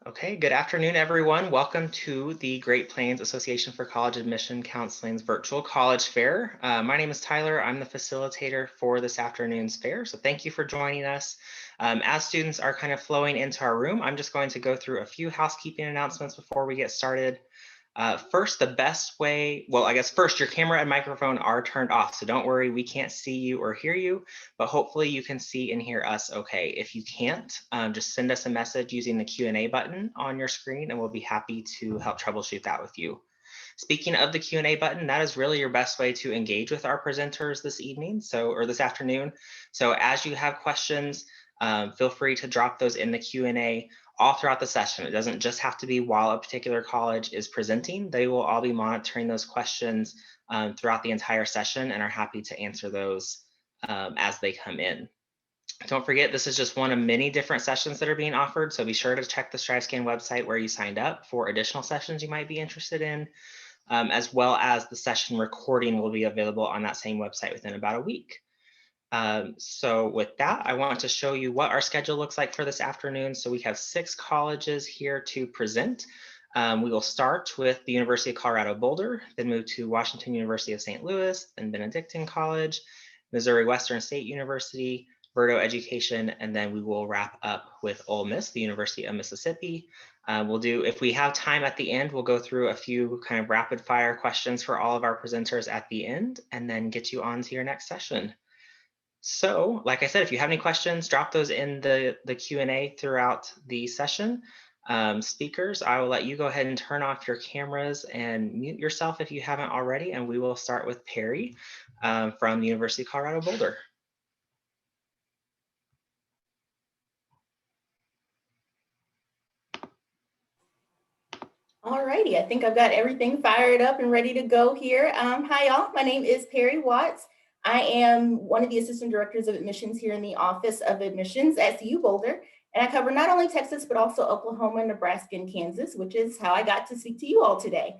Okay, good afternoon, everyone. Welcome to the Great Plains Association for College Admission Counseling's virtual college fair. My name is Tyler. I'm the facilitator for this afternoon's fair. So thank you for joining us. As students are kind of flowing into our room, I'm just going to go through a few housekeeping announcements before we get started. First, the best way, well, I guess first, your camera and microphone are turned off. So don't worry, we can't see you or hear you, but hopefully you can see and hear us okay. If you can't, just send us a message using the Q&A button on your screen, and we'll be happy to help troubleshoot that with you. Speaking of the Q&A button, that is really your best way to engage with our presenters this evening, or this afternoon. So as you have questions, feel free to drop those in the Q&A all throughout the session. It doesn't just have to be while a particular college is presenting. They will all be monitoring those questions throughout the entire session and are happy to answer those as they come in. Don't forget, this is just one of many different sessions that are being offered, so be sure to check the StriveScan website where you signed up for additional sessions you might be interested in, as well as the session recording will be available on that same website within about a week. So with that, I want to show you what our schedule looks like for this afternoon. So we have 6 colleges here to present. We will start with the University of Colorado Boulder, then move to Washington University of St. Louis, then Benedictine College, Missouri Western State University, Virto Education, and then we will wrap up with Ole Miss, the University of Mississippi. If we have time at the end, we'll go through a few kind of rapid fire questions for all of our presenters at the end, and then get you on to your next session. So, like I said, if you have any questions, drop those in the Q&A throughout the session. Speakers, I will let you go ahead and turn off your cameras and mute yourself if you haven't already, and we will start with Perry from the University of Colorado Boulder. Alrighty, I think I've got everything fired up and ready to go here. Hi y'all, my name is Perry Watts. I am one of the assistant directors of admissions here in the Office of Admissions at CU Boulder. And I cover not only Texas, but also Oklahoma, Nebraska, and Kansas, which is how I got to speak to you all today.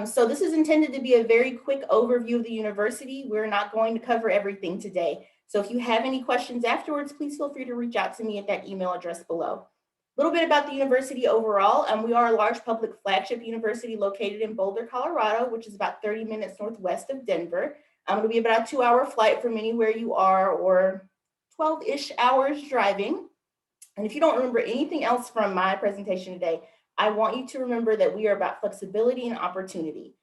So this is intended to be a very quick overview of the university. We're not going to cover everything today. So if you have any questions afterwards, please feel free to reach out to me at that email address below. A little bit about the university overall. We are a large public flagship university located in Boulder, Colorado, which is about 30 minutes northwest of Denver. It'll be about a 2-hour flight from anywhere you are, or 12-ish hours driving. And if you don't remember anything else from my presentation today, I want you to remember that we are about flexibility and opportunity.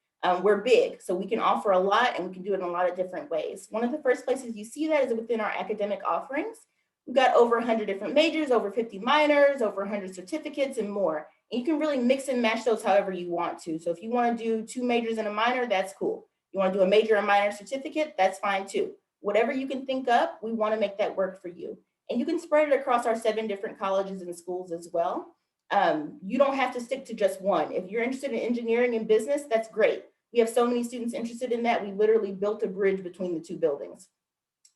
We're big, so we can offer a lot and we can do it in a lot of different ways. One of the first places you see that is within our academic offerings. We've got over 100 different majors, over 50 minors, over 100 certificates, and more. And you can really mix and match those however you want to. So if you want to do 2 majors and a minor, that's cool. You want to do a major and minor certificate, that's fine too. Whatever you can think up, we want to make that work for you. And you can spread it across our 7 different colleges and schools as well. You don't have to stick to just one. If you're interested in engineering and business, that's great. We have so many students interested in that, we literally built a bridge between the 2 buildings.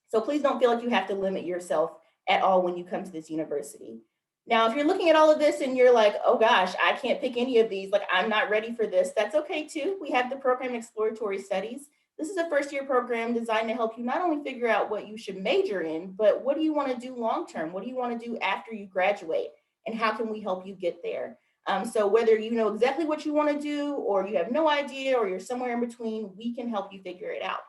So please don't feel like you have to limit yourself at all when you come to this university. Now, if you're looking at all of this and you're like, oh gosh, I can't pick any of these, like I'm not ready for this, that's okay too. We have the program Exploratory Studies. This is a first-year program designed to help you not only figure out what you should major in, but what do you want to do long-term? What do you want to do after you graduate? And how can we help you get there? So whether you know exactly what you want to do, or you have no idea, or you're somewhere in between, we can help you figure it out.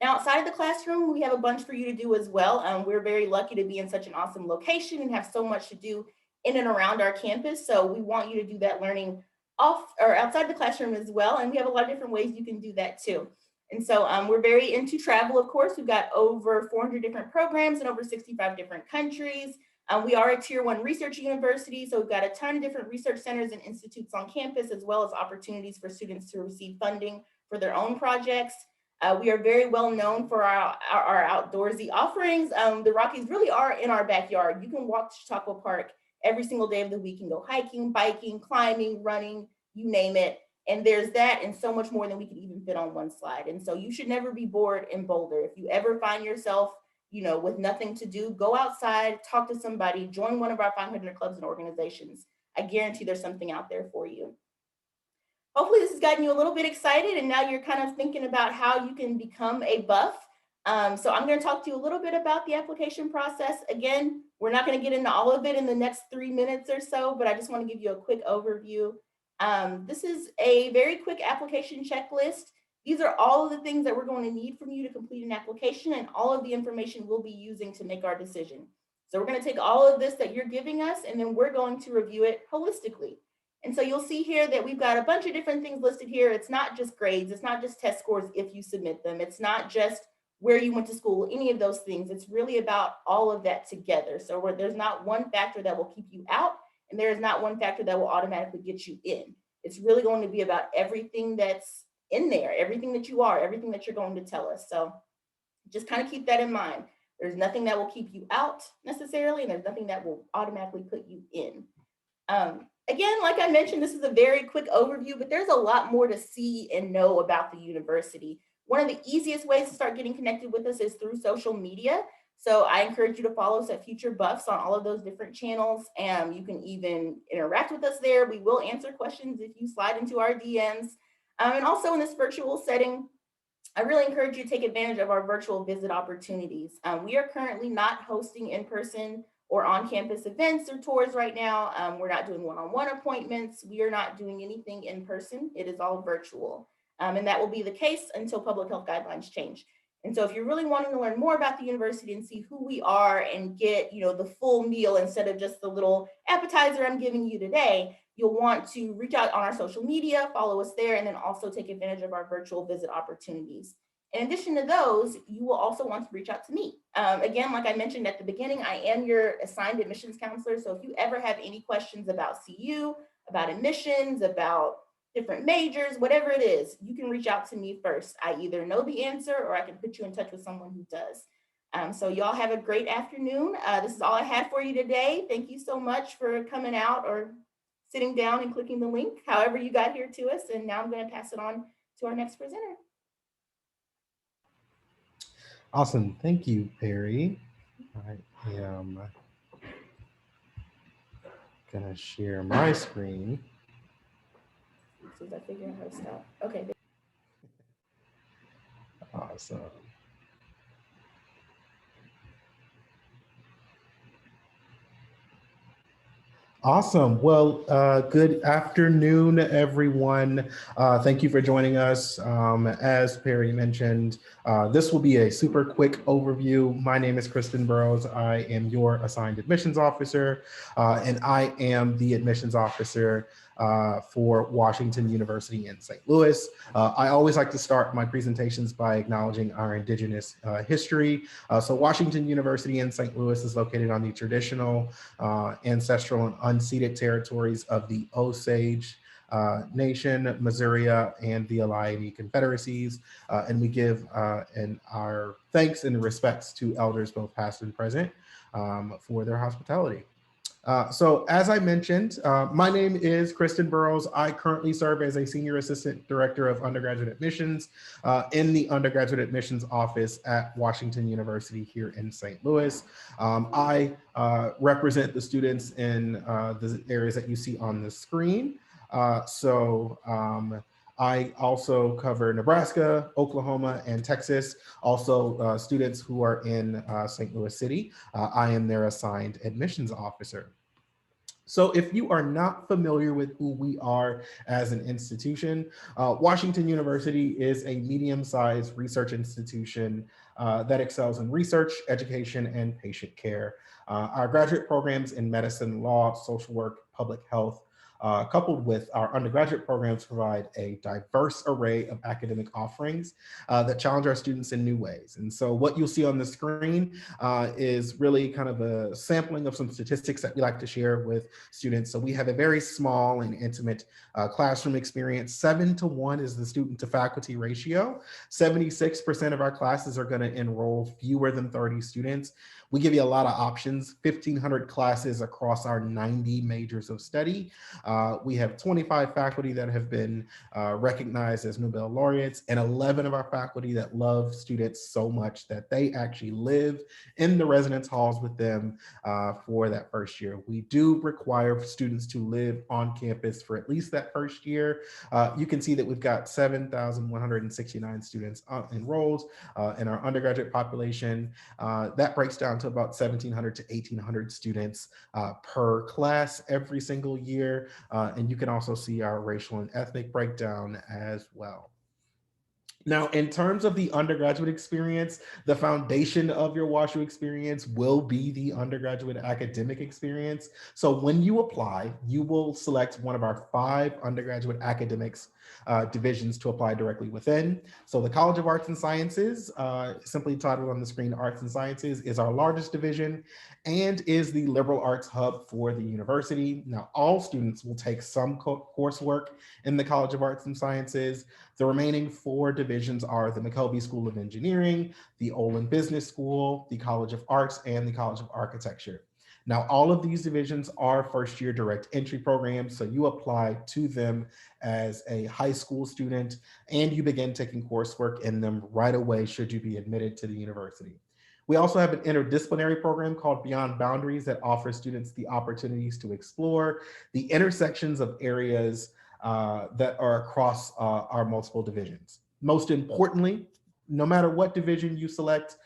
Now, outside of the classroom, we have a bunch for you to do as well. We're very lucky to be in such an awesome location and have so much to do in and around our campus. So we want you to do that learning off or outside the classroom as well. And we have a lot of different ways you can do that too. And so we're very into travel, of course. We've got over 400 different programs in over 65 different countries. We are a tier 1 research university, so we've got a ton of different research centers and institutes on campus, as well as opportunities for students to receive funding for their own projects. We are very well known for our outdoorsy offerings. The Rockies really are in our backyard. You can walk to Chautauqua Park every single day of the week and go hiking, biking, climbing, running, you name it. And there's that and so much more than we could even fit on one slide. And so you should never be bored in Boulder. If you ever find yourself, with nothing to do, go outside, talk to somebody, join one of our 500 clubs and organizations. I guarantee there's something out there for you. Hopefully this has gotten you a little bit excited and now you're kind of thinking about how you can become a buff. So I'm going to talk to you a little bit about the application process. Again, we're not going to get into all of it in the next 3 minutes or so, but I just want to give you a quick overview. This is a very quick application checklist. These are all of the things that we're going to need from you to complete an application, and all of the information we'll be using to make our decision. So we're going to take all of this that you're giving us, and then we're going to review it holistically. And so you'll see here that we've got a bunch of different things listed here. It's not just grades. It's not just test scores if you submit them. It's not just where you went to school, any of those things. It's really about all of that together. So where there's not one factor that will keep you out, and there is not one factor that will automatically get you in. It's really going to be about everything that's in there, everything that you are, everything that you're going to tell us. So just kind of keep that in mind. There's nothing that will keep you out necessarily, and there's nothing that will automatically put you in. Again, like I mentioned, this is a very quick overview, but there's a lot more to see and know about the university. One of the easiest ways to start getting connected with us is through social media. So I encourage you to follow us at Future Buffs on all of those different channels. And you can even interact with us there. We will answer questions if you slide into our DMs. And also in this virtual setting, I really encourage you to take advantage of our virtual visit opportunities. We are currently not hosting in-person or on-campus events or tours right now. We're not doing one-on-one appointments. We are not doing anything in person. It is all virtual. And that will be the case until public health guidelines change. And so if you're really wanting to learn more about the university and see who we are and get, the full meal instead of just the little appetizer I'm giving you today, you'll want to reach out on our social media, follow us there, and then also take advantage of our virtual visit opportunities. In addition to those, you will also want to reach out to me. Again, like I mentioned at the beginning, I am your assigned admissions counselor. So if you ever have any questions about CU, about admissions, about different majors, whatever it is, you can reach out to me first. I either know the answer or I can put you in touch with someone who does. So y'all have a great afternoon. This is all I had for you today. Thank you so much for coming out or sitting down and clicking the link, however you got here to us. And now I'm going to pass it on to our next presenter. Awesome. Thank you, Perry. I am going to share my screen. As soon as I figure out how to stop. Okay. Awesome. Awesome. Well, good afternoon, everyone. Thank you for joining us. As Perry mentioned, this will be a super quick overview. My name is Kristen Burrows. I am your assigned admissions officer, and I am the admissions officer for Washington University in St. Louis. I always like to start my presentations by acknowledging our Indigenous history. So Washington University in St. Louis is located on the traditional, ancestral, and unceded territories of the Osage Nation, Missouri, and the Allied Confederacies. And we give our thanks and respects to elders, both past and present, for their hospitality. So as I mentioned, my name is Kristen Burrows. I currently serve as a Senior Assistant Director of Undergraduate Admissions in the Undergraduate Admissions Office at Washington University here in St. Louis. I represent the students in the areas that you see on the screen. I also cover Nebraska, Oklahoma, and Texas. Also, students who are in St. Louis City. I am their assigned admissions officer. So if you are not familiar with who we are as an institution, Washington University is a medium-sized research institution that excels in research, education, and patient care. Our graduate programs in medicine, law, social work, public health, coupled with our undergraduate programs, provide a diverse array of academic offerings that challenge our students in new ways. And so what you'll see on the screen is really kind of a sampling of some statistics that we like to share with students. So we have a very small and intimate classroom experience. 7-to-1 is the student to faculty ratio. 76% of our classes are going to enroll fewer than 30 students. We give you a lot of options, 1,500 classes across our 90 majors of study. We have 25 faculty that have been recognized as Nobel laureates, and 11 of our faculty that love students so much that they actually live in the residence halls with them for that first year. We do require students to live on campus for at least that first year. You can see that we've got 7,169 students enrolled in our undergraduate population. That breaks down to about 1,700 to 1,800 students per class every single year. And you can also see our racial and ethnic breakdown as well. Now, in terms of the undergraduate experience, the foundation of your WashU experience will be the undergraduate academic experience. So when you apply, you will select one of our 5 undergraduate academics divisions to apply directly within. So the College of Arts and Sciences, simply titled on the screen, Arts and Sciences, is our largest division and is the liberal arts hub for the university. Now, all students will take some coursework in the College of Arts and Sciences. The remaining 4 divisions are the McKelvey School of Engineering, the Olin Business School, the College of Arts, and the College of Architecture. Now, all of these divisions are first-year direct entry programs, so you apply to them as a high school student, and you begin taking coursework in them right away should you be admitted to the university. We also have an interdisciplinary program called Beyond Boundaries that offers students the opportunities to explore the intersections of areas that are across our multiple divisions. Most importantly, no matter what division you select,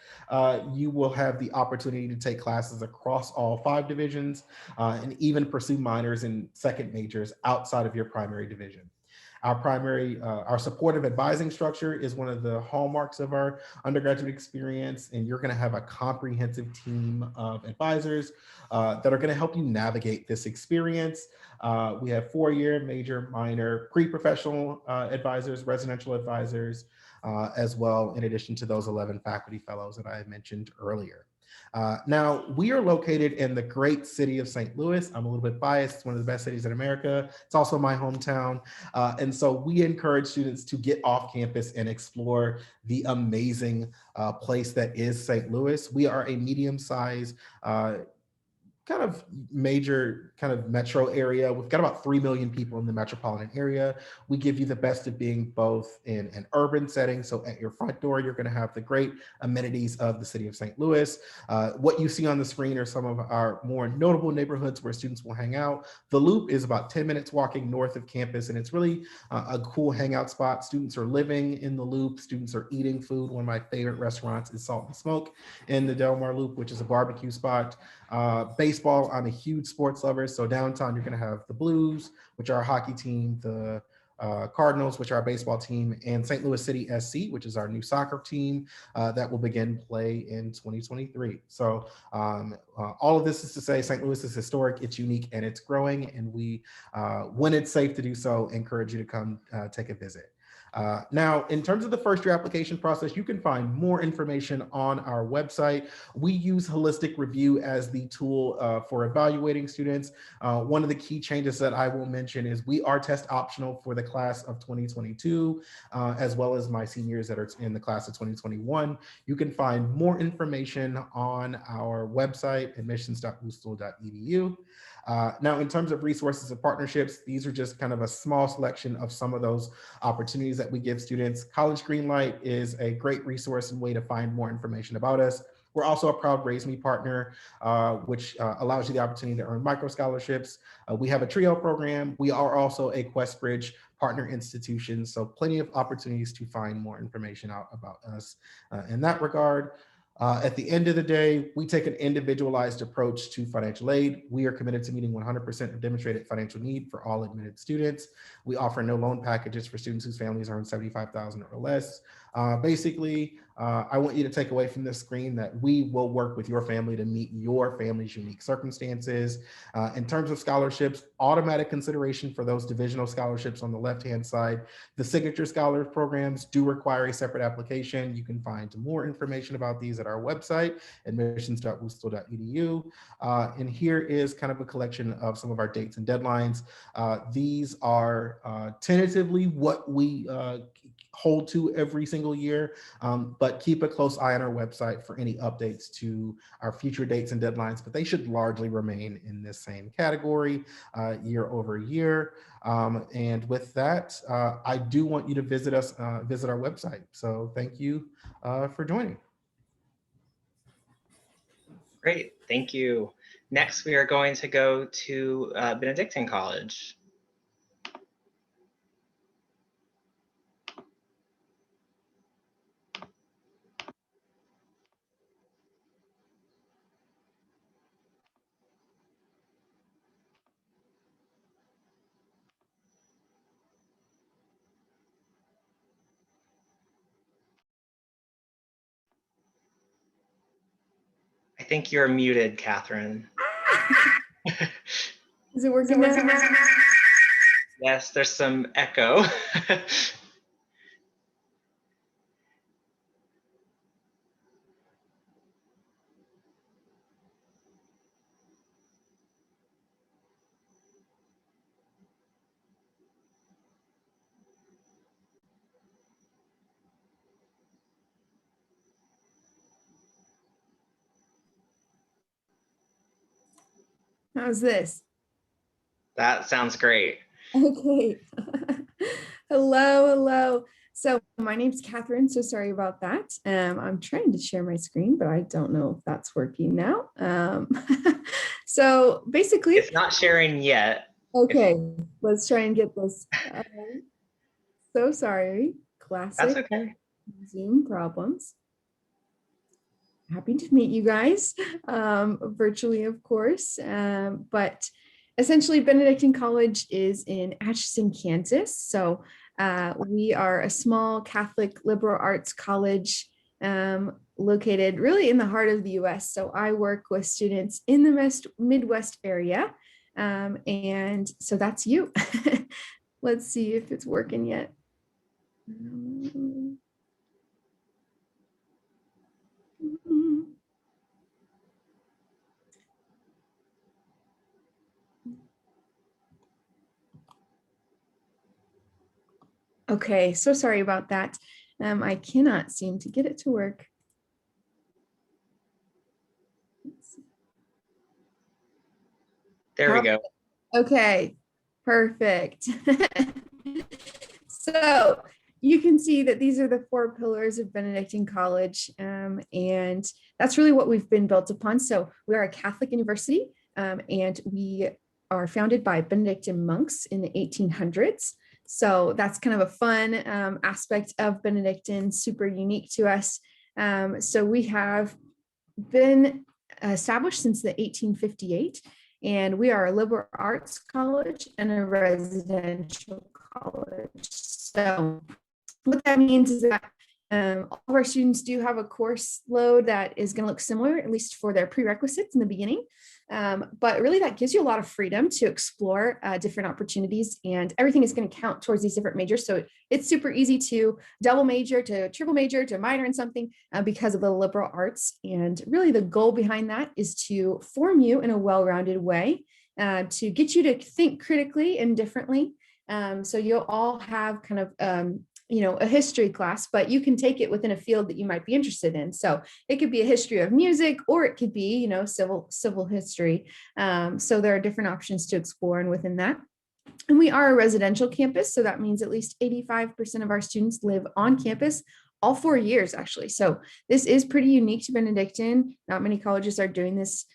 you will have the opportunity to take classes across all 5 divisions and even pursue minors and second majors outside of your primary division. Our supportive advising structure is one of the hallmarks of our undergraduate experience, and you're going to have a comprehensive team of advisors that are going to help you navigate this experience. We have 4-year, major, minor, pre-professional advisors, residential advisors, as well, in addition to those 11 faculty fellows that I mentioned earlier. Now, we are located in the great city of St. Louis. I'm a little bit biased. It's one of the best cities in America. It's also my hometown. And so we encourage students to get off campus and explore the amazing place that is St. Louis. We are a medium-sized kind of major kind of metro area. We've got about 3 million people in the metropolitan area. We give you the best of being both in an urban setting. So at your front door, you're going to have the great amenities of the city of St. Louis. What you see on the screen are some of our more notable neighborhoods where students will hang out. The Loop is about 10 minutes walking north of campus, and it's really a cool hangout spot. Students are living in the Loop. Students are eating food. One of my favorite restaurants is Salt and Smoke in the Del Mar Loop, which is a barbecue spot. Baseball, I'm a huge sports lover. So downtown, you're going to have the Blues, which are our hockey team, the Cardinals, which are our baseball team, and St. Louis City SC, which is our new soccer team that will begin play in 2023. So all of this is to say St. Louis is historic, it's unique, and it's growing. And we, when it's safe to do so, encourage you to come take a visit. Now, in terms of the first year application process, you can find more information on our website. We use Holistic Review as the tool for evaluating students. One of the key changes that I will mention is we are test optional for the class of 2022, as well as my seniors that are in the class of 2021. You can find more information on our website, admissions.boostle.edu. Now, in terms of resources and partnerships, these are just kind of a small selection of some of those opportunities that we give students. College Greenlight is a great resource and way to find more information about us. We're also a proud Raise Me partner, which allows you the opportunity to earn micro scholarships. We have a TRIO program. We are also a QuestBridge partner institution, so plenty of opportunities to find more information out about us in that regard. At the end of the day, we take an individualized approach to financial aid. We are committed to meeting 100% of demonstrated financial need for all admitted students. We offer no loan packages for students whose families earn $75,000 or less. Basically, I want you to take away from this screen that we will work with your family to meet your family's unique circumstances. In terms of scholarships, automatic consideration for those divisional scholarships on the left-hand side. The Signature Scholar programs do require a separate application. You can find more information about these at our website, admissions.boostle.edu. And here is kind of a collection of some of our dates and deadlines. These are tentatively what we hold to every single year, but keep a close eye on our website for any updates to our future dates and deadlines, but they should largely remain in this same category year over year. And with that, I do want you to visit us, visit our website. So thank you for joining. Great, thank you. Next, we are going to go to Benedictine College. I think you're muted, Catherine. Is it working now? Yes, there's some echo. How's this? That sounds great. Okay. Hello. So my name's Catherine. So sorry about that. I'm trying to share my screen, but I don't know if that's working now. So basically, It's not sharing yet. okay, let's try and get this. So sorry. That's Classic okay. Zoom problems. Happy to meet you guys virtually, of course. But essentially, Benedictine College is in Atchison, Kansas. So we are a small Catholic liberal arts college located really in the heart of the US. So I work with students in the Midwest area. And so that's you. Let's see if it's working yet. Okay, so sorry about that. I cannot seem to get it to work. There we go. Okay, perfect. So you can see that these are the 4 pillars of Benedictine College, and that's really what we've been built upon. So we are a Catholic university, and we are founded by Benedictine monks in the 1800s. So that's kind of a fun aspect of Benedictine, super unique to us. So we have been established since the 1858, and we are a liberal arts college and a residential college. So what that means is that all of our students do have a course load that is going to look similar, at least for their prerequisites in the beginning. But really that gives you a lot of freedom to explore different opportunities, and everything is going to count towards these different majors. So it's super easy to double major, to triple major, to minor in something because of the liberal arts. And really the goal behind that is to form you in a well-rounded way, to get you to think critically and differently. So you'll all have kind of a history class, but you can take it within a field that you might be interested in. So it could be a history of music, or it could be, civil history. So there are different options to explore, and within that. And we are a residential campus, so that means at least 85% of our students live on campus all 4 years, actually. So this is pretty unique to Benedictine. Not many colleges are doing this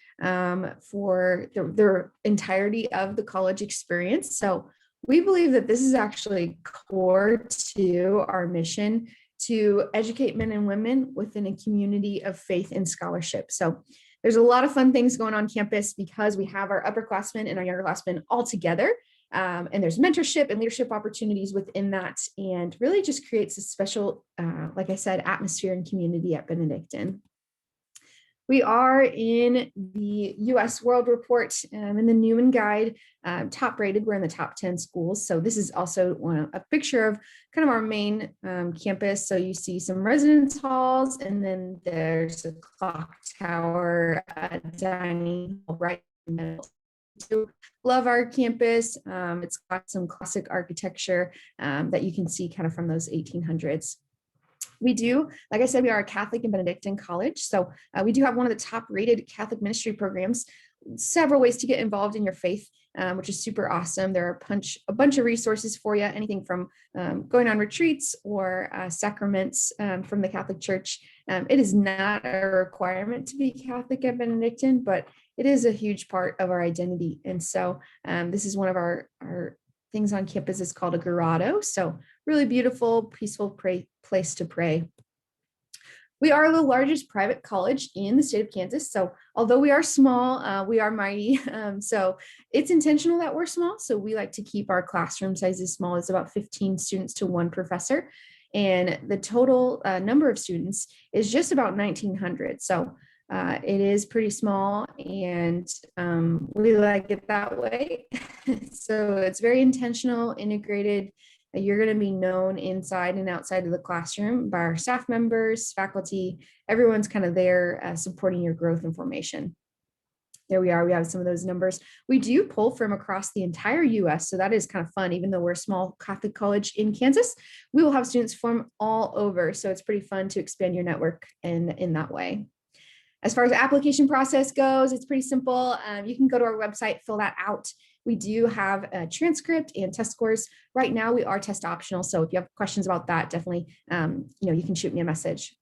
for their entirety of the college experience. So we believe that this is actually core to our mission to educate men and women within a community of faith and scholarship. So there's a lot of fun things going on campus because we have our upperclassmen and our younger-classmen all together. And there's mentorship and leadership opportunities within that, and really just creates a special, like I said, atmosphere and community at Benedictine. We are in the US World Report in the Newman Guide, top rated. We're in the top 10 schools. So this is also a picture of kind of our main campus. So you see some residence halls, and then there's a clock tower, dining hall right in the middle. do love our campus. It's got some classic architecture that you can see kind of from those 1800s. We do, like I said, we are a Catholic and Benedictine college. So we do have one of the top rated Catholic ministry programs, several ways to get involved in your faith, which is super awesome. There are a bunch of resources for you, anything from going on retreats or sacraments from the Catholic Church. It is not a requirement to be Catholic at Benedictine, but it is a huge part of our identity. And so this is one of our things on campus is called a grotto. So really beautiful, peaceful place to pray. We are the largest private college in the state of Kansas. So although we are small, we are mighty. So it's intentional that we're small. So we like to keep our classroom sizes small. It's about 15 students to one professor. And the total number of students is just about 1,900. So it is pretty small, and we like it that way. So it's very intentional, integrated. You're going to be known inside and outside of the classroom by our staff members, faculty. Everyone's kind of there supporting your growth and formation. There we are. We have some of those numbers. We do pull from across the entire US. So that is kind of fun. Even though we're a small Catholic college in Kansas, we will have students from all over. So it's pretty fun to expand your network in that way. As far as the application process goes, it's pretty simple. You can go to our website, fill that out. We do have a transcript and test scores. Right now, we are test optional. So if you have questions about that, definitely, you can shoot me a message.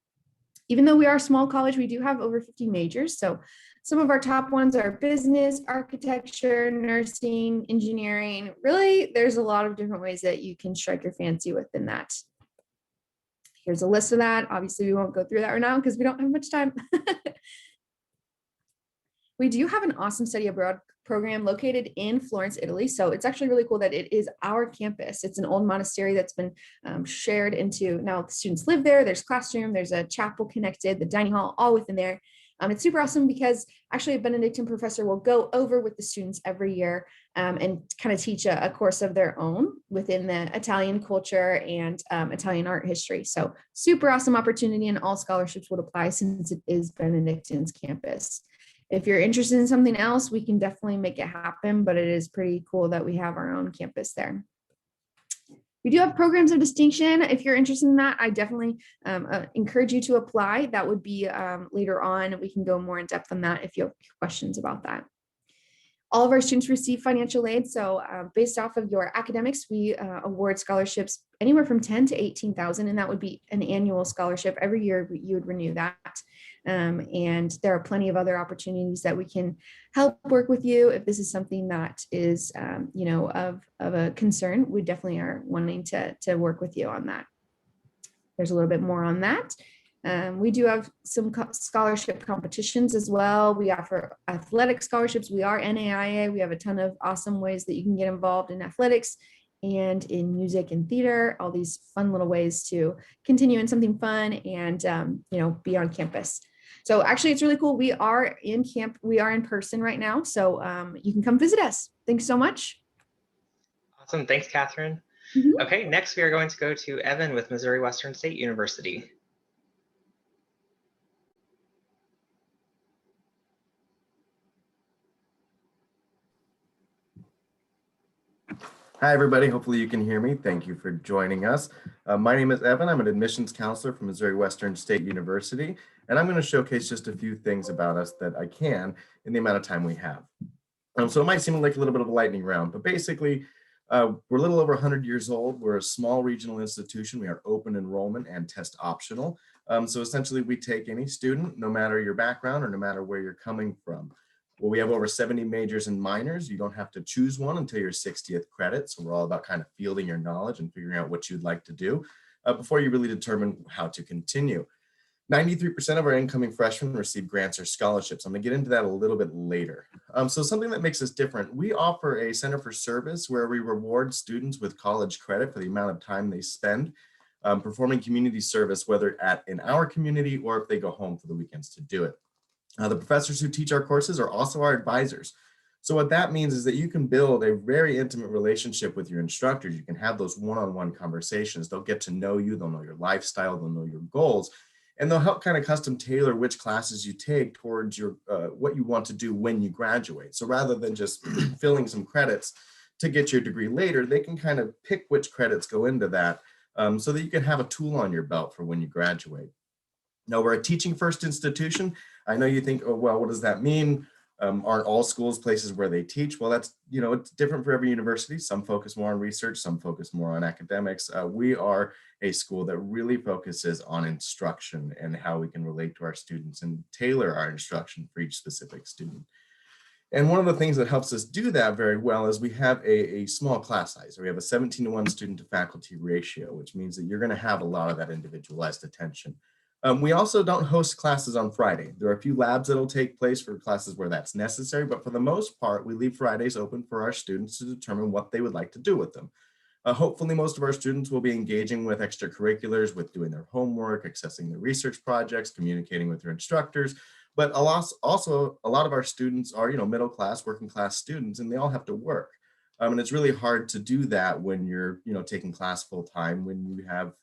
Even though we are a small college, we do have over 50 majors. So some of our top ones are business, architecture, nursing, engineering. Really, there's a lot of different ways that you can strike your fancy within that. Here's a list of that. Obviously, we won't go through that right now because we don't have much time. We do have an awesome study abroad program located in Florence, Italy. So it's actually really cool that it is our campus. It's an old monastery that's been shared into, now the students live there, there's classroom, there's a chapel connected, the dining hall, all within there. It's super awesome because actually a Benedictine professor will go over with the students every year and kind of teach a course of their own within the Italian culture and Italian art history. So super awesome opportunity, and all scholarships would apply since it is Benedictine's campus. If you're interested in something else, we can definitely make it happen, but it is pretty cool that we have our own campus there. We do have programs of distinction. If you're interested in that, I definitely encourage you to apply. That would be later on. We can go more in depth on that if you have questions about that. All of our students receive financial aid. So based off of your academics, we award scholarships anywhere from 10 to 18,000, and that would be an annual scholarship. Every year you would renew that. And there are plenty of other opportunities that we can help work with you. If this is something that is, of a concern, we definitely are wanting to work with you on that. There's a little bit more on that. We do have some scholarship competitions as well. We offer athletic scholarships. We are NAIA. We have a ton of awesome ways that you can get involved in athletics and in music and theater, all these fun little ways to continue in something fun and, be on campus. So actually, it's really cool. We are in camp. We are in person right now. So you can come visit us. Thanks so much. Awesome. Thanks, Catherine. Okay, next we are going to go to Evan with Missouri Western State University. Hi, everybody. Hopefully you can hear me. Thank you for joining us. My name is Evan. I'm an admissions counselor from Missouri Western State University, and I'm going to showcase just a few things about us that I can in the amount of time we have. So it might seem like a little bit of a lightning round, but basically, we're a little over 100 years old. We're a small regional institution. We are open enrollment and test optional. So essentially, we take any student, no matter your background or no matter where you're coming from. Well, we have over 70 majors and minors. You don't have to choose one until your 60th credit. So we're all about kind of fielding your knowledge and figuring out what you'd like to do before you really determine how to continue. 93% of our incoming freshmen receive grants or scholarships. I'm going to get into that a little bit later. So something that makes us different, we offer a Center for Service where we reward students with college credit for the amount of time they spend performing community service, whether in our community or if they go home for the weekends to do it. The professors who teach our courses are also our advisors. So what that means is that you can build a very intimate relationship with your instructors. You can have those one-on-one conversations. They'll get to know you. They'll know your lifestyle. They'll know your goals. And they'll help kind of custom tailor which classes you take towards your what you want to do when you graduate. So rather than just filling some credits to get your degree later, they can kind of pick which credits go into that, so that you can have a tool on your belt for when you graduate. Now, we're a teaching first institution. I know you think, oh, well, what does that mean? Aren't all schools places where they teach? Well, that's, it's different for every university. Some focus more on research, some focus more on academics. We are a school that really focuses on instruction and how we can relate to our students and tailor our instruction for each specific student. And one of the things that helps us do that very well is we have a small class size. We have a 17-to-1 student to faculty ratio, which means that you're going to have a lot of that individualized attention. We also don't host classes on Friday. There are a few labs that'll take place for classes where that's necessary, but for the most part, we leave Fridays open for our students to determine what they would like to do with them. Hopefully, most of our students will be engaging with extracurriculars, with doing their homework, accessing their research projects, communicating with their instructors. But also, a lot of our students are, middle class, working class students, and they all have to work. And it's really hard to do that when you're, taking class full time, when you have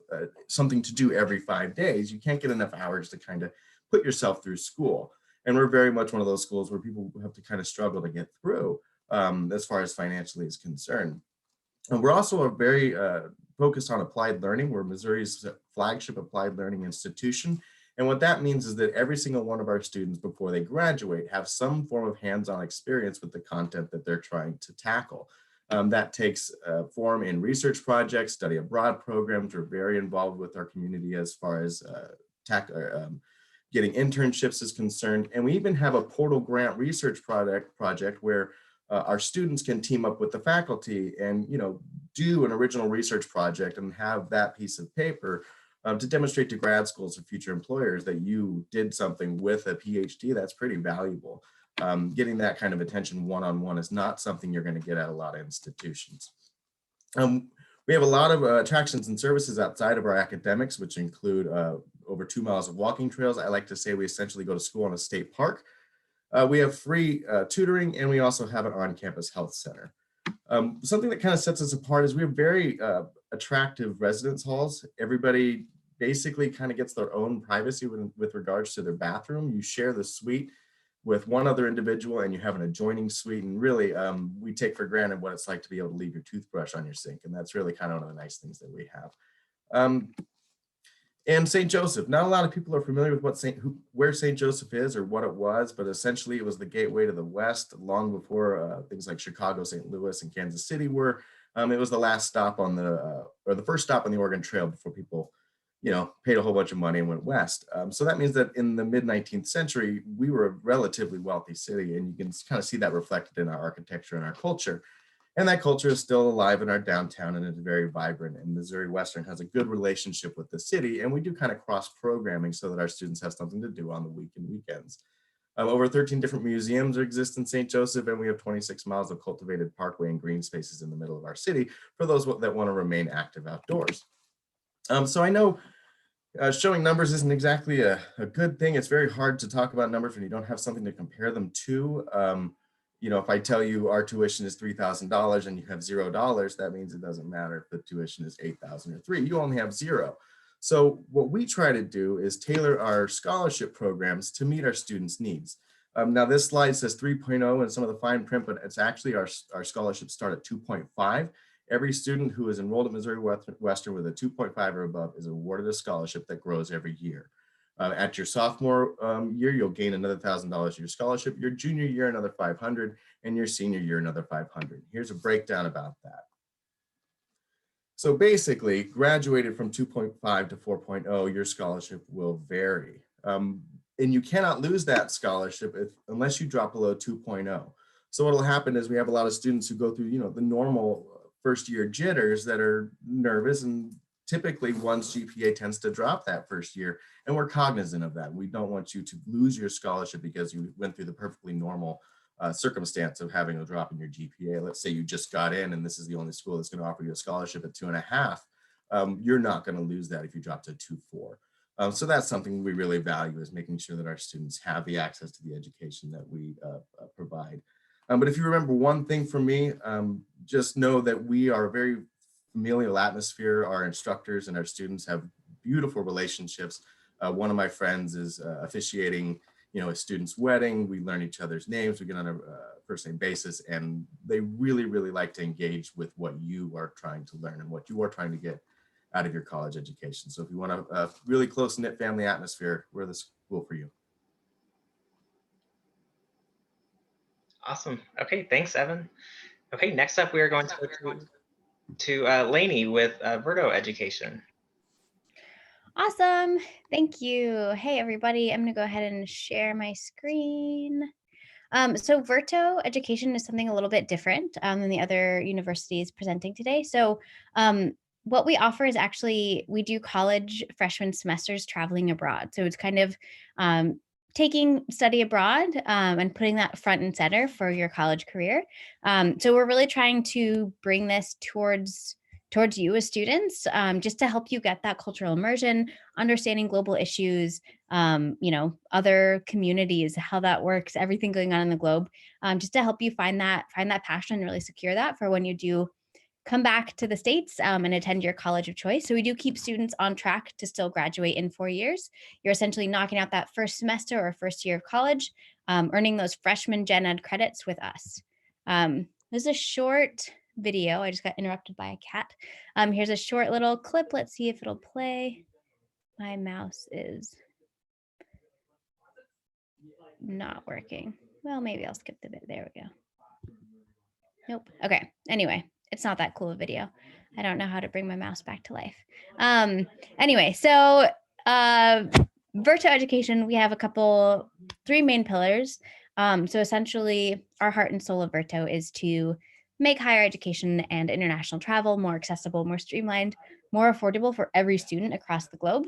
something to do every 5 days. You can't get enough hours to kind of put yourself through school. And we're very much one of those schools where people have to kind of struggle to get through as far as financially is concerned. And we're also very focused on applied learning. We're Missouri's flagship applied learning institution. And what that means is that every single one of our students before they graduate have some form of hands-on experience with the content that they're trying to tackle. That takes form in research projects, study abroad programs. We're very involved with our community as far as getting internships is concerned. And we even have a portal grant research project where our students can team up with the faculty and do an original research project and have that piece of paper to demonstrate to grad schools or future employers that you did something with a PhD. That's pretty valuable. Getting that kind of attention one-on-one is not something you're going to get at a lot of institutions. We have a lot of attractions and services outside of our academics, which include over 2 miles of walking trails. I like to say we essentially go to school in a state park. We have free tutoring, and we also have an on-campus health center. Something that kind of sets us apart is we have very attractive residence halls. Everybody basically kind of gets their own privacy with regards to their bathroom. You share the suite with one other individual and you have an adjoining suite. And really, we take for granted what it's like to be able to leave your toothbrush on your sink. And that's really kind of one of the nice things that we have. And St. Joseph, not a lot of people are familiar with where St. Joseph is or what it was, but essentially it was the gateway to the West long before things like Chicago, St. Louis, and Kansas City were. It was the last stop on or the first stop on the Oregon Trail before people, paid a whole bunch of money and went west. So that means that in the mid-19th century, we were a relatively wealthy city, and you can kind of see that reflected in our architecture and our culture. And that culture is still alive in our downtown, and it's very vibrant. And Missouri Western has a good relationship with the city, and we do kind of cross programming so that our students have something to do on the week and weekends. Over 13 different museums exist in St. Joseph, and we have 26 miles of cultivated parkway and green spaces in the middle of our city for those that want to remain active outdoors. So I know showing numbers isn't exactly a good thing. It's very hard to talk about numbers when you don't have something to compare them to. If I tell you our tuition is $3,000 and you have $0, that means it doesn't matter if the tuition is $8,000 or $3,000. You only have $0. So what we try to do is tailor our scholarship programs to meet our students' needs. Now this slide says 3.0 and some of the fine print, but it's actually our scholarships start at 2.5. Every student who is enrolled at Missouri Western with a 2.5 or above is awarded a scholarship that grows every year. At your sophomore year, you'll gain another $1,000 of your scholarship. Your junior year, another $500, and your senior year, another $500. Here's a breakdown about that. So basically, graduated from 2.5 to 4.0, your scholarship will vary. And you cannot lose that scholarship unless you drop below 2.0. So what will happen is we have a lot of students who go through, the normal first year jitters that are nervous, and typically one's GPA tends to drop that first year, and we're cognizant of that. We don't want you to lose your scholarship because you went through the perfectly normal circumstance of having a drop in your GPA. Let's say you just got in and this is the only school that's going to offer you a scholarship at 2.5. You're not going to lose that if you drop to 2.4. So that's something we really value, is making sure that our students have the access to the education that we provide. But if you remember one thing from me, just know that we are a very familial atmosphere. Our instructors and our students have beautiful relationships. One of my friends is officiating, a student's wedding. We learn each other's names. We get on a first name basis, and they really, really like to engage with what you are trying to learn and what you are trying to get out of your college education. So if you want a really close-knit family atmosphere, we're the school for you. Awesome. Okay, thanks, Evan. Okay, next up, we are going to go to Lainey with Virto Education. Awesome. Thank you. Hey, everybody. I'm going to go ahead and share my screen. So Virto Education is something a little bit different than the other universities presenting today. So what we offer is actually, we do college freshman semesters traveling abroad. So it's kind of taking study abroad and putting that front and center for your college career. So we're really trying to bring this towards you as students, just to help you get that cultural immersion, understanding global issues, other communities, how that works, everything going on in the globe, just to help you find that passion and really secure that for when you do come back to the States and attend your college of choice. So we do keep students on track to still graduate in 4 years. You're essentially knocking out that first semester or first year of college, earning those freshman gen ed credits with us. There's a short video. I just got interrupted by a cat. Here's a short little clip. Let's see if it'll play. My mouse is not working. Well, maybe I'll skip the bit. There we go. Nope. Okay. Anyway, it's not that cool a video. I don't know how to bring my mouse back to life. Anyway, so Virto Education, we have three main pillars. So essentially, our heart and soul of Virto is to make higher education and international travel more accessible, more streamlined, more affordable for every student across the globe.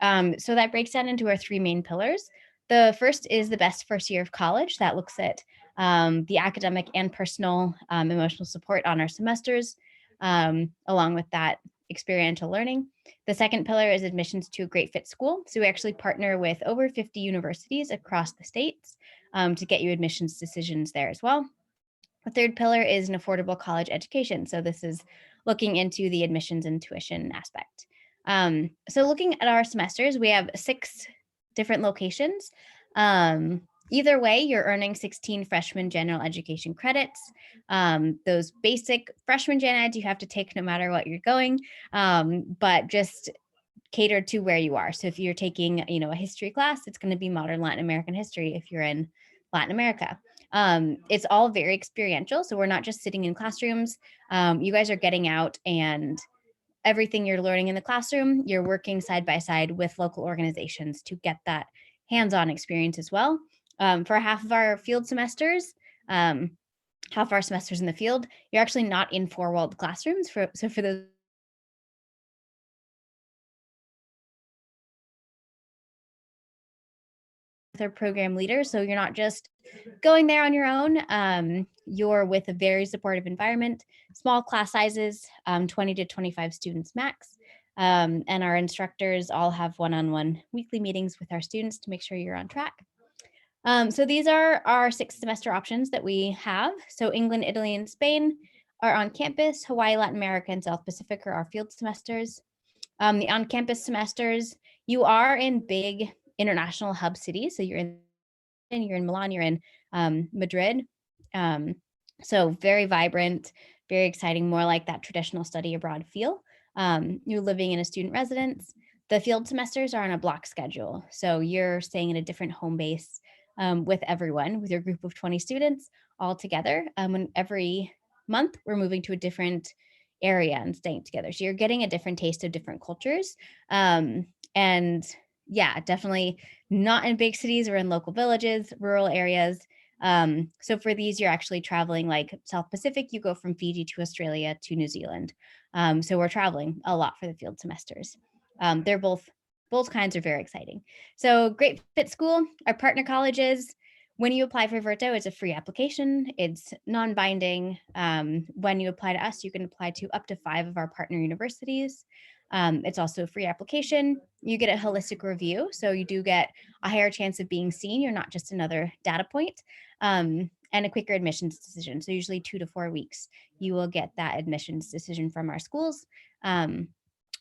So that breaks down into our three main pillars. The first is the best first year of college. That looks at the academic and personal emotional support on our semesters, along with that experiential learning. The second pillar is admissions to a great fit school. So we actually partner with over 50 universities across the states to get you admissions decisions there as well. The third pillar is an affordable college education. So this is looking into the admissions and tuition aspect. So looking at our semesters, we have 6 different locations. Either way, you're earning 16 freshman general education credits. Those basic freshman gen eds you have to take no matter what you're going, but just catered to where you are. So if you're taking, a history class, it's going to be modern Latin American history if you're in Latin America. It's all very experiential. So we're not just sitting in classrooms. You guys are getting out, and everything you're learning in the classroom, you're working side by side with local organizations to get that hands-on experience as well. For half of our field semesters, half of our semesters in the field, you're actually not in 4-walled classrooms. So for those their program leader. So you're not just going there on your own. You're with a very supportive environment, small class sizes, 20 to 25 students max. And our instructors all have one-on-one weekly meetings with our students to make sure you're on track. So these are our 6 semester options that we have. So England, Italy, and Spain are on campus. Hawaii, Latin America, and South Pacific are our field semesters. The on-campus semesters, you are in big international hub cities. So you're in Milan, you're in Madrid. So very vibrant, very exciting, more like that traditional study abroad feel. You're living in a student residence. The field semesters are on a block schedule. So you're staying in a different home base with everyone, with your group of 20 students all together. And every month we're moving to a different area and staying together. So you're getting a different taste of different cultures. And yeah, definitely not in big cities or in local villages, rural areas. So for these, you're actually traveling like South Pacific, you go from Fiji to Australia to New Zealand. So we're traveling a lot for the field semesters. They're both kinds are very exciting. So Great Fit School, our partner colleges, when you apply for Virto, it's a free application. It's non-binding. When you apply to us, you can apply to up to 5 of our partner universities. It's also a free application. You get a holistic review, so you do get a higher chance of being seen. You're not just another data point, and a quicker admissions decision. So usually 2 to 4 weeks, you will get that admissions decision from our schools.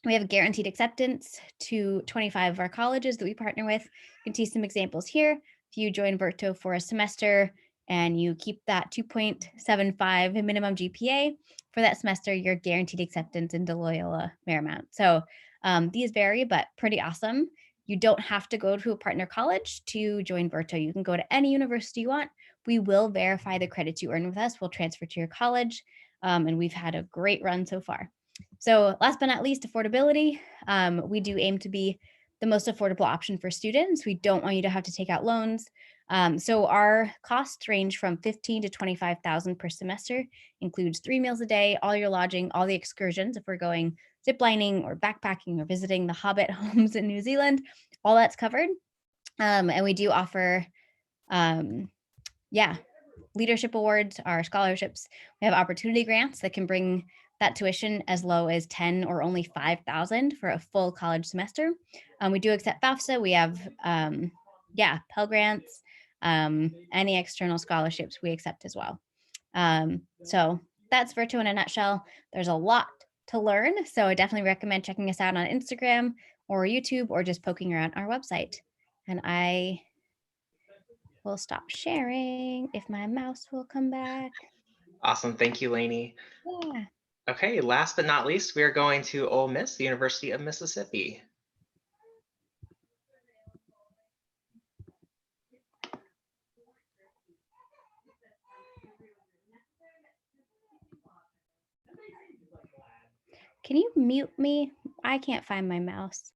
We have guaranteed acceptance to 25 of our colleges that we partner with. You can see some examples here. If you join Verto for a semester and you keep that 2.75 minimum GPA for that semester, you're guaranteed acceptance into Loyola Marymount. So these vary, but pretty awesome. You don't have to go to a partner college to join Verto. You can go to any university you want. We will verify the credits you earn with us. We'll transfer to your college. And we've had a great run so far. So last but not least, affordability. We do aim to be the most affordable option for students. We don't want you to have to take out loans. So our costs range from $15,000 to $25,000 per semester, includes 3 meals a day, all your lodging, all the excursions. If we're going ziplining or backpacking or visiting the Hobbit homes in New Zealand, all that's covered. And we do offer, leadership awards, our scholarships. We have opportunity grants that can bring that tuition as low as 10 or only 5,000 for a full college semester. We do accept FAFSA. We have, Pell Grants, any external scholarships we accept as well. So that's Virto in a nutshell. There's a lot to learn. So I definitely recommend checking us out on Instagram or YouTube or just poking around our website. And I will stop sharing if my mouse will come back. Awesome. Thank you, Lainey. Yeah. Okay, last but not least, we are going to Ole Miss, the University of Mississippi. Can you mute me? I can't find my mouse.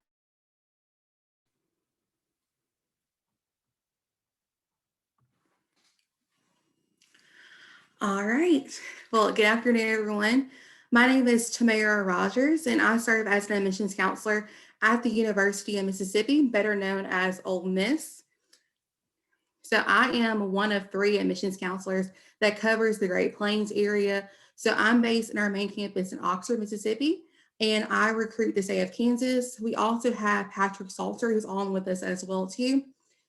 All right. Well, good afternoon, everyone. My name is Tamara Rogers, and I serve as an admissions counselor at the University of Mississippi, better known as Ole Miss. So I am one of 3 admissions counselors that covers the Great Plains area. So I'm based in our main campus in Oxford, Mississippi, and I recruit the state of Kansas. We also have Patrick Salter, who's on with us as well too.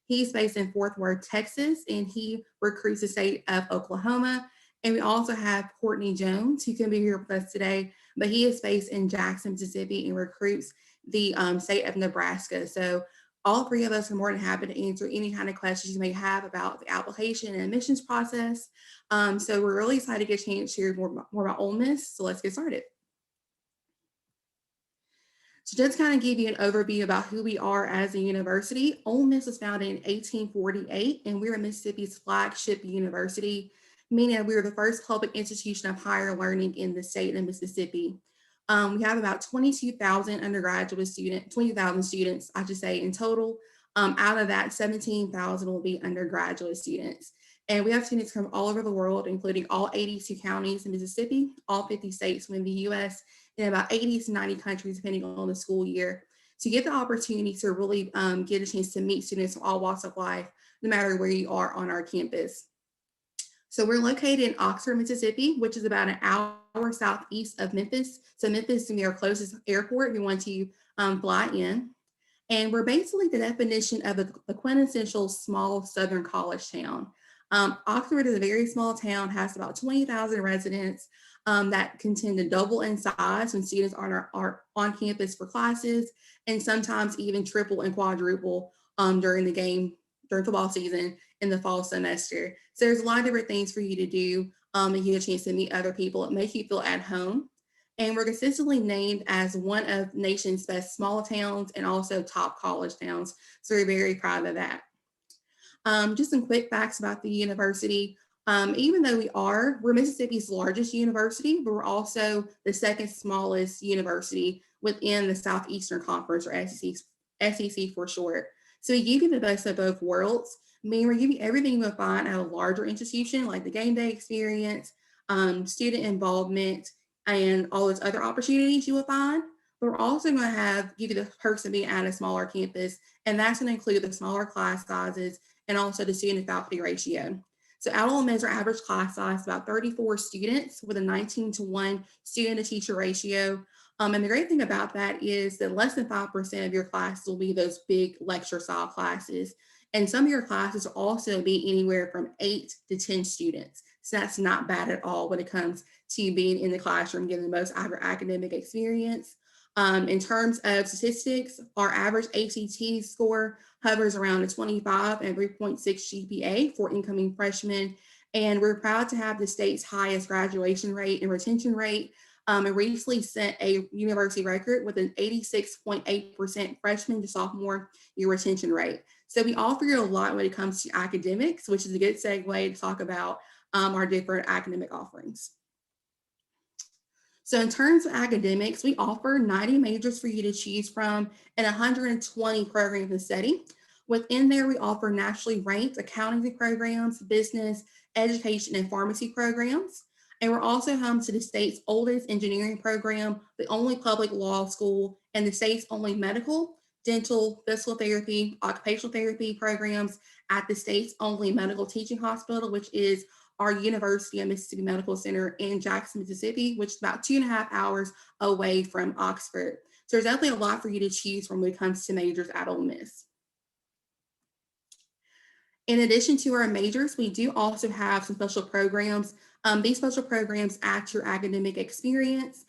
He's based in Fort Worth, Texas, and he recruits the state of Oklahoma. And we also have Courtney Jones, who can be here with us today, but he is based in Jackson, Mississippi, and recruits the state of Nebraska. So all 3 of us are more than happy to answer any kind of questions you may have about the application and admissions process. So we're really excited to get a chance to hear more about Ole Miss. So let's get started. So just kind of give you an overview about who we are as a university. Ole Miss was founded in 1848, and we're Mississippi's flagship university, meaning that we were the first public institution of higher learning in the state of Mississippi. We have about 22,000 undergraduate students, 20,000 students, I should say, in total. Out of that, 17,000 will be undergraduate students. And we have students from all over the world, including all 82 counties in Mississippi, all 50 states within the US, and about 80 to 90 countries, depending on the school year, to get the opportunity to really get a chance to meet students from all walks of life, no matter where you are on our campus. So we're located in Oxford, Mississippi, which is about an hour southeast of Memphis. So Memphis is our closest airport if you want to fly in. And we're basically the definition of a quintessential small Southern college town. Oxford is a very small town, has about 20,000 residents that can tend to double in size when students are on campus for classes, and sometimes even triple and quadruple during football season in the fall semester. So there's a lot of different things for you to do and you get a chance to meet other people. It makes you feel at home. And we're consistently named as one of the nation's best small towns and also top college towns. So we're very proud of that. Just some quick facts about the university. Even though we're Mississippi's largest university, but we're also the second smallest university within the Southeastern Conference, or SEC for short. So we give you the best of both worlds. We're giving you everything you would find at a larger institution, like the game day experience, student involvement, and all those other opportunities you will find. But we're also going to give you the perks of being at a smaller campus, and that's going to include the smaller class sizes and also the student faculty ratio. So at Ole Miss, our average class size is about 34 students with a 19-to-1 student to teacher ratio. And the great thing about that is that less than 5% of your classes will be those big lecture style classes. And some of your classes will also be anywhere from 8 to 10 students. So that's not bad at all when it comes to being in the classroom, getting the most out of your academic experience. In terms of statistics, our average ACT score hovers around a 25 and 3.6 GPA for incoming freshmen. And we're proud to have the state's highest graduation rate and retention rate. And recently set a university record with an 86.8% freshman to sophomore year retention rate. So we offer you a lot when it comes to academics, which is a good segue to talk about our different academic offerings. So in terms of academics, we offer 90 majors for you to choose from and 120 programs in study. Within there, we offer nationally ranked accounting programs, business, education, and pharmacy programs. And we're also home to the state's oldest engineering program, the only public law school, and the state's only medical, dental, physical therapy, occupational therapy programs at the state's only medical teaching hospital, which is our University of Mississippi Medical Center in Jackson, Mississippi, which is about 2.5 hours away from Oxford. So there's definitely a lot for you to choose from when it comes to majors at Ole Miss. In addition to our majors, we do also have some special programs. These special programs add to your academic experience.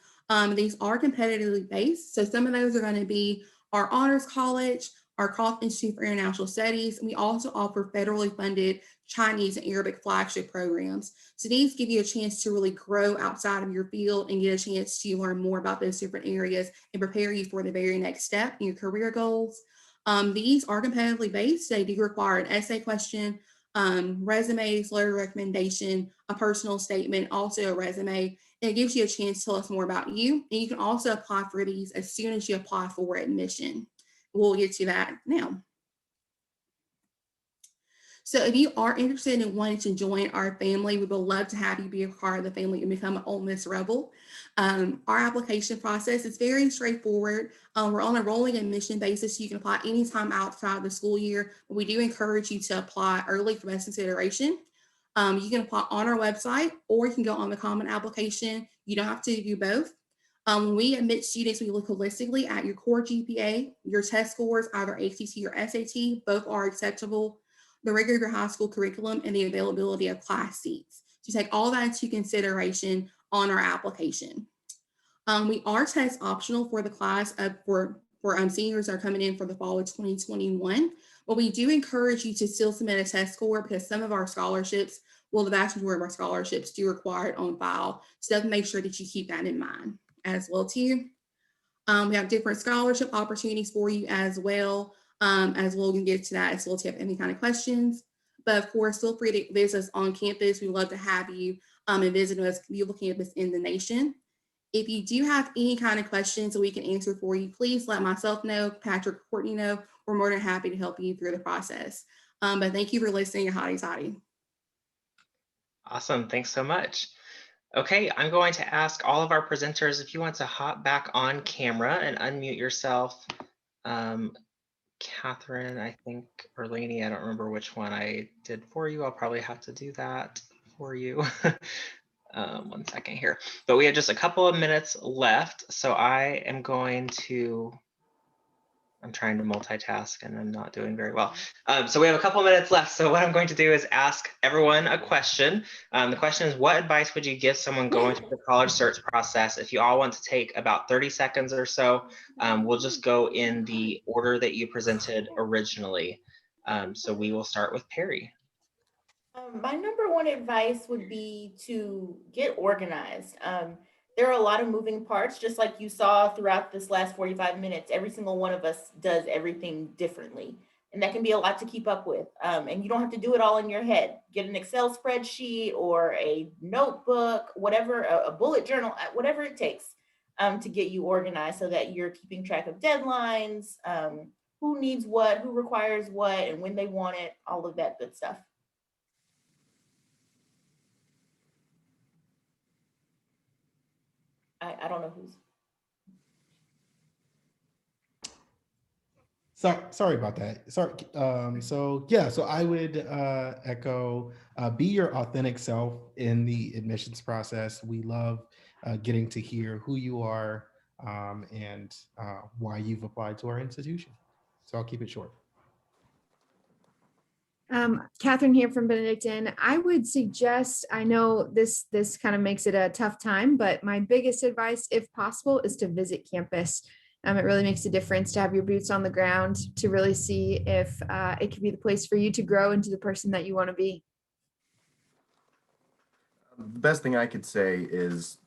These are competitively based. So some of those are going to be our Honors College, our Croft Institute for International Studies. And we also offer federally funded Chinese and Arabic flagship programs. So these give you a chance to really grow outside of your field and get a chance to learn more about those different areas and prepare you for the very next step in your career goals. These are competitively based. They do require an essay question, resumes, letter of recommendation, a personal statement, also a resume. And it gives you a chance to tell us more about you. And you can also apply for these as soon as you apply for admission. We'll get to that now. So if you are interested in wanting to join our family, we would love to have you be a part of the family and become an Ole Miss Rebel. Our application process is very straightforward. We're on a rolling admission basis. So you can apply anytime outside the school year, but we do encourage you to apply early for best consideration. You can apply on our website, or you can go on the common application. You don't have to do both. When we admit students, we look holistically at your core GPA, your test scores, either ACT or SAT, both are acceptable, the rigor of your high school curriculum, and the availability of class seats. So take all that into consideration on our application. We are test optional for the class for seniors that are coming in for the fall of 2021, but we do encourage you to still submit a test score because some of our scholarships, well, the vast majority of our scholarships do require it on file. So make sure that you keep that in mind as well too. We have different scholarship opportunities for you as well. As well, we can get to that as well if you have any kind of questions. But of course, feel free to visit us on campus. We'd love to have you and visit us, beautiful campus in the nation. If you do have any kind of questions that we can answer for you, please let myself know, Patrick, Courtney know. We're more than happy to help you through the process. But thank you for listening, hotty toddy. Awesome, thanks so much. Okay, I'm going to ask all of our presenters if you want to hop back on camera and unmute yourself. Catherine, I think, or Lainey, I don't remember which one I did for you. I'll probably have to do that for you. 1 second here. But we have just a couple of minutes left. So I am going to, I'm trying to multitask and I'm not doing very well. So we have a couple of minutes left. So what I'm going to do is ask everyone a question. The question is, what advice would you give someone going through the college search process? If you all want to take about 30 seconds or so, we'll just go in the order that you presented originally. So we will start with Perry. My number one advice would be to get organized. There are a lot of moving parts, just like you saw throughout this last 45 minutes. Every single one of us does everything differently, and that can be a lot to keep up with. And you don't have to do it all in your head. Get an Excel spreadsheet or a notebook, whatever, a bullet journal, whatever it takes to get you organized so that you're keeping track of deadlines, who needs what, who requires what, and when they want it, all of that good stuff. I don't know who's. Sorry about that. Sorry. So I would echo, be your authentic self in the admissions process. We love getting to hear who you are and why you've applied to our institution. So I'll keep it short. Catherine here from Benedictine. I would suggest, I know this kind of makes it a tough time, but my biggest advice, if possible, is to visit campus. It really makes a difference to have your boots on the ground, to really see if it could be the place for you to grow into the person that you want to be. The best thing I could say is,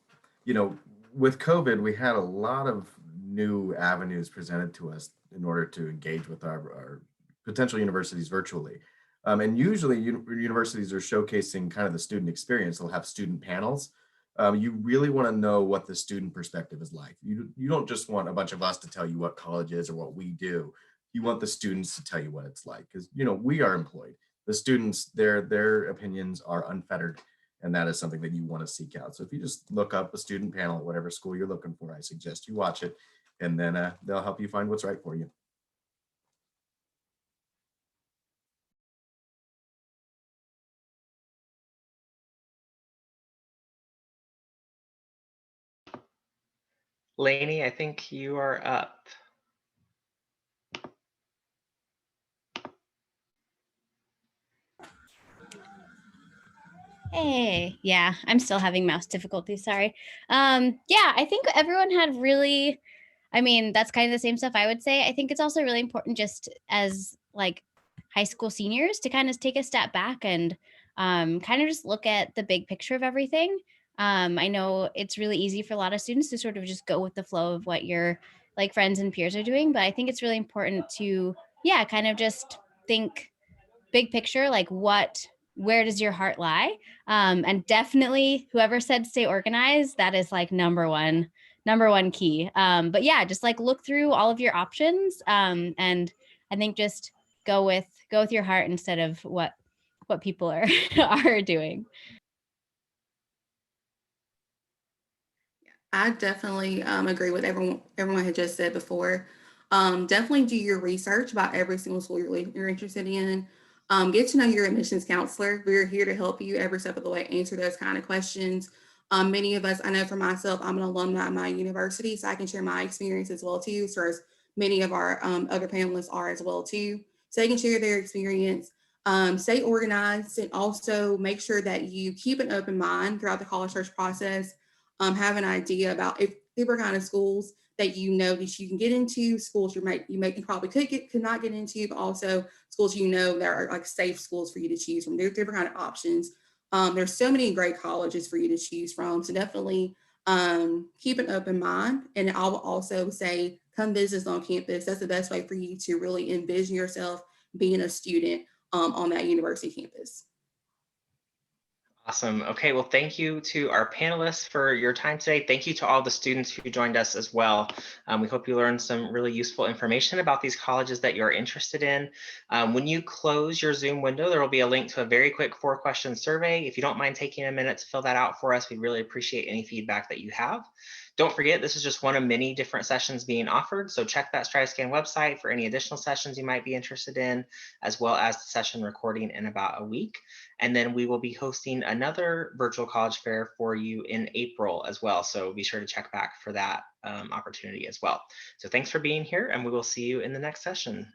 with COVID, we had a lot of new avenues presented to us in order to engage with our potential universities virtually. And usually universities are showcasing kind of the student experience. They'll have student panels. You really want to know what the student perspective is like. You don't just want a bunch of us to tell you what college is or what we do. You want the students to tell you what it's like, because we are employed. The students, their opinions are unfettered, and that is something that you want to seek out. So if you just look up a student panel at whatever school you're looking for, I suggest you watch it, and then they'll help you find what's right for you. Lainey, I think you are up. Hey, yeah, I'm still having mouse difficulties. Sorry. Yeah, I think everyone had really, I mean, that's kind of the same stuff I would say. I think it's also really important just as like high school seniors to kind of take a step back and kind of just look at the big picture of everything. I know it's really easy for a lot of students to sort of just go with the flow of what your like friends and peers are doing, but I think it's really important to, yeah, kind of just think big picture, like where does your heart lie? And definitely whoever said stay organized, that is like number one key. But yeah, just like look through all of your options. And I think just go with your heart instead of what people are are doing. I definitely agree with everyone had just said before. Definitely do your research about every single school you're interested in. Get to know your admissions counselor. We're here to help you every step of the way answer those kind of questions. Many of us, I know for myself, I'm an alumni of my university, so I can share my experience as well too, so as many of our other panelists are as well too. So they can share their experience. Stay organized, and also make sure that you keep an open mind throughout the college search process. Have an idea about if different kind of schools that that you can get into, schools you probably could not get into, but also schools that are like safe schools for you to choose from. There's different kind of options. There's so many great colleges for you to choose from. So definitely keep an open mind. And I will also say, come visit us on campus. That's the best way for you to really envision yourself being a student on that university campus. Awesome. Okay, well, thank you to our panelists for your time today. Thank you to all the students who joined us as well. We hope you learned some really useful information about these colleges that you're interested in. When you close your Zoom window, there will be a link to a very quick 4-question survey. If you don't mind taking a minute to fill that out for us, we'd really appreciate any feedback that you have. Don't forget, this is just one of many different sessions being offered, so check that StriveScan website for any additional sessions you might be interested in, as well as the session recording in about a week. And then we will be hosting another virtual college fair for you in April as well, so be sure to check back for that opportunity as well. So thanks for being here, and we will see you in the next session.